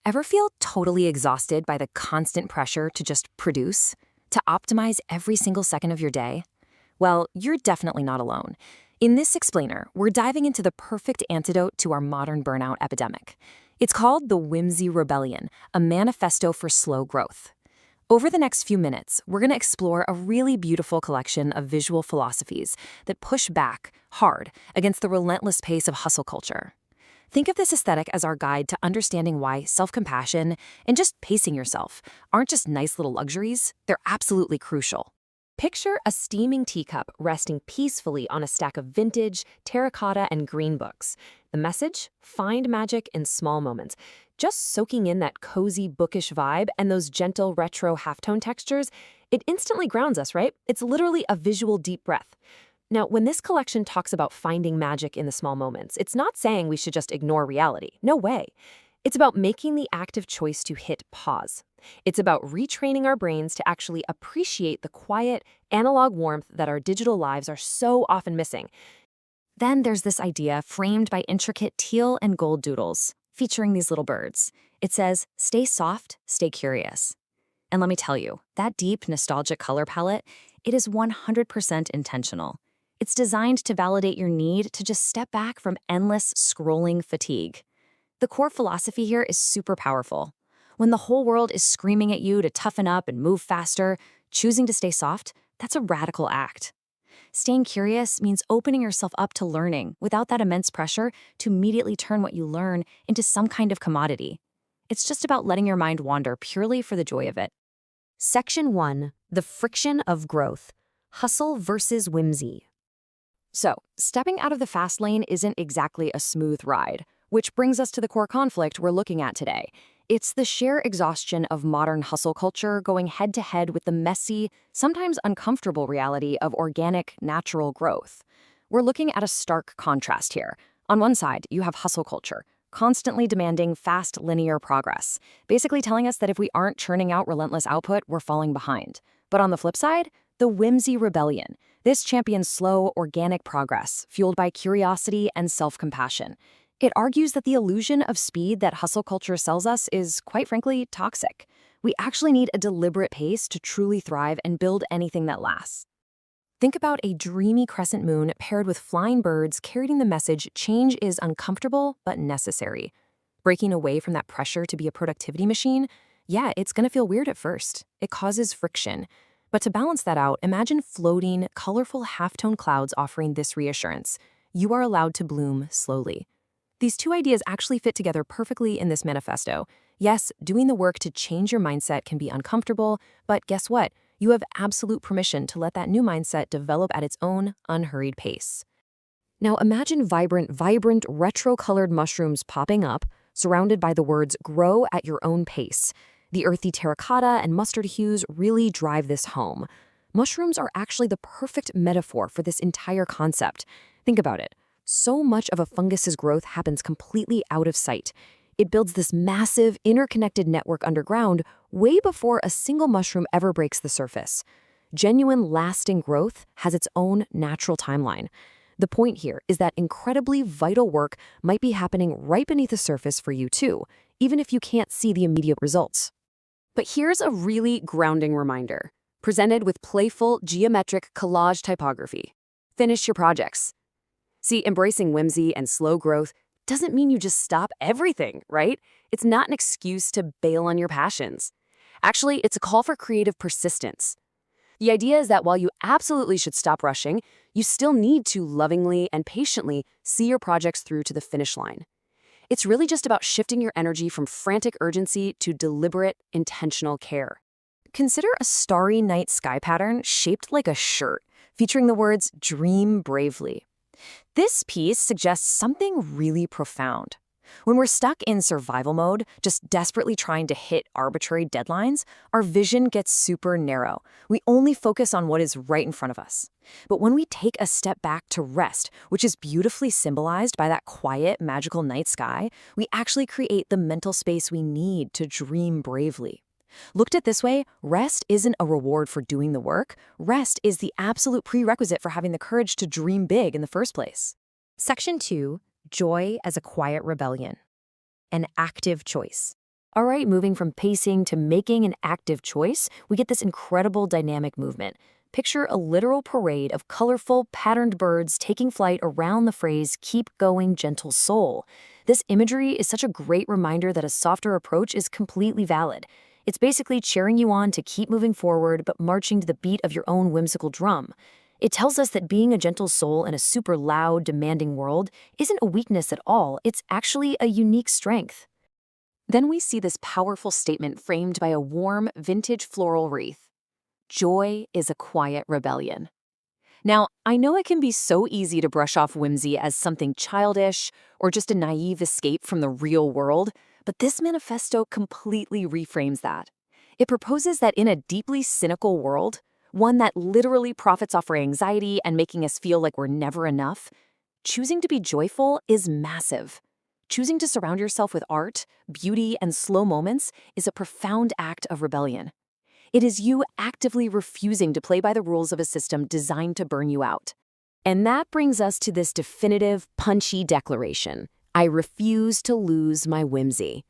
Ever feel totally exhausted by the constant pressure to just produce, to optimize every single second of your day? Well, you're definitely not alone. In this explainer, we're diving into the perfect antidote to our modern burnout epidemic. It's called the Whimsy Rebellion, a manifesto for slow growth. Over the next few minutes, we're going to explore a really beautiful collection of visual philosophies that push back hard against the relentless pace of hustle culture. Think of this aesthetic as our guide to understanding why self-compassion and just pacing yourself aren't just nice little luxuries, they're absolutely crucial. Picture a steaming teacup resting peacefully on a stack of vintage, terracotta, and green books. The message? Find magic in small moments. Just soaking in that cozy, bookish vibe and those gentle, retro halftone textures, it instantly grounds us, right? It's literally a visual deep breath. Now, when this collection talks about finding magic in the small moments, it's not saying we should just ignore reality. No way. It's about making the active choice to hit pause. It's about retraining our brains to actually appreciate the quiet, analog warmth that our digital lives are so often missing. Then there's this idea framed by intricate teal and gold doodles, featuring these little birds. It says, stay soft, stay curious. And let me tell you, that deep, nostalgic color palette, it is 100% intentional. It's designed to validate your need to just step back from endless scrolling fatigue. The core philosophy here is super powerful. When the whole world is screaming at you to toughen up and move faster, choosing to stay soft, that's a radical act. Staying curious means opening yourself up to learning without that immense pressure to immediately turn what you learn into some kind of commodity. It's just about letting your mind wander purely for the joy of it. Section 1. The friction of growth. Hustle versus whimsy. So, stepping out of the fast lane isn't exactly a smooth ride, which brings us to the core conflict we're looking at today. It's the sheer exhaustion of modern hustle culture going head-to-head with the messy, sometimes uncomfortable reality of organic, natural growth. We're looking at a stark contrast here. On one side, you have hustle culture, constantly demanding fast, linear progress, basically telling us that if we aren't churning out relentless output, we're falling behind. But on the flip side, the Whimsy Rebellion. This champions slow, organic progress, fueled by curiosity and self-compassion. It argues that the illusion of speed that hustle culture sells us is, quite frankly, toxic. We actually need a deliberate pace to truly thrive and build anything that lasts. Think about a dreamy crescent moon paired with flying birds carrying the message change is uncomfortable but necessary. Breaking away from that pressure to be a productivity machine, yeah, it's going to feel weird at first. It causes friction. But to balance that out, imagine floating, colorful halftone clouds offering this reassurance. You are allowed to bloom slowly. These two ideas actually fit together perfectly in this manifesto. Yes, doing the work to change your mindset can be uncomfortable, but guess what? You have absolute permission to let that new mindset develop at its own unhurried pace. Now imagine vibrant, retro-colored mushrooms popping up, surrounded by the words, grow at your own pace. The earthy terracotta and mustard hues really drive this home. Mushrooms are actually the perfect metaphor for this entire concept. Think about it. So much of a fungus's growth happens completely out of sight. It builds this massive, interconnected network underground way before a single mushroom ever breaks the surface. Genuine, lasting growth has its own natural timeline. The point here is that incredibly vital work might be happening right beneath the surface for you too, even if you can't see the immediate results. But here's a really grounding reminder, presented with playful, geometric collage typography. Finish your projects. See, embracing whimsy and slow growth doesn't mean you just stop everything, right? It's not an excuse to bail on your passions. Actually, it's a call for creative persistence. The idea is that while you absolutely should stop rushing, you still need to lovingly and patiently see your projects through to the finish line. It's really just about shifting your energy from frantic urgency to deliberate, intentional care. Consider a starry night sky pattern shaped like a shirt, featuring the words, dream bravely. This piece suggests something really profound. When we're stuck in survival mode, just desperately trying to hit arbitrary deadlines, our vision gets super narrow. We only focus on what is right in front of us. But when we take a step back to rest, which is beautifully symbolized by that quiet, magical night sky, we actually create the mental space we need to dream bravely. Looked at this way, rest isn't a reward for doing the work. Rest is the absolute prerequisite for having the courage to dream big in the first place. Section 2. Joy as a quiet rebellion. An active choice. All right, moving from pacing to making an active choice, we get this incredible dynamic movement. Picture a literal parade of colorful, patterned birds taking flight around the phrase, "Keep going, gentle soul." This imagery is such a great reminder that a softer approach is completely valid. It's basically cheering you on to keep moving forward, but marching to the beat of your own whimsical drum. It tells us that being a gentle soul in a super loud, demanding world isn't a weakness at all, it's actually a unique strength. Then we see this powerful statement framed by a warm, vintage floral wreath. Joy is a quiet rebellion. Now, I know it can be so easy to brush off whimsy as something childish or just a naive escape from the real world, but this manifesto completely reframes that. It proposes that in a deeply cynical world, one that literally profits off our anxiety and making us feel like we're never enough, choosing to be joyful is massive. Choosing to surround yourself with art, beauty, and slow moments is a profound act of rebellion. It is you actively refusing to play by the rules of a system designed to burn you out. And that brings us to this definitive, punchy declaration. I refuse to lose my whimsy.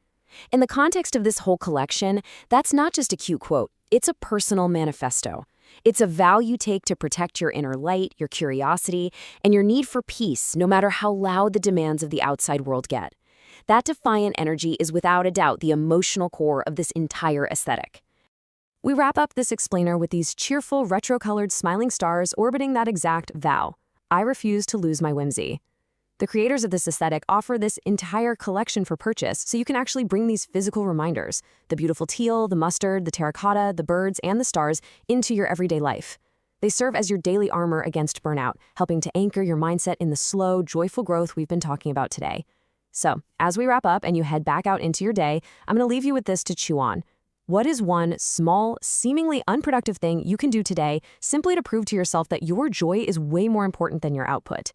In the context of this whole collection, that's not just a cute quote, it's a personal manifesto. It's a vow you take to protect your inner light, your curiosity, and your need for peace, no matter how loud the demands of the outside world get. That defiant energy is without a doubt the emotional core of this entire aesthetic. We wrap up this explainer with these cheerful, retro-colored smiling stars orbiting that exact vow. I refuse to lose my whimsy. The creators of this aesthetic offer this entire collection for purchase, so you can actually bring these physical reminders, the beautiful teal, the mustard, the terracotta, the birds, and the stars, into your everyday life. They serve as your daily armor against burnout, helping to anchor your mindset in the slow, joyful growth we've been talking about today. So, as we wrap up and you head back out into your day, I'm going to leave you with this to chew on. What is one small, seemingly unproductive thing you can do today simply to prove to yourself that your joy is way more important than your output?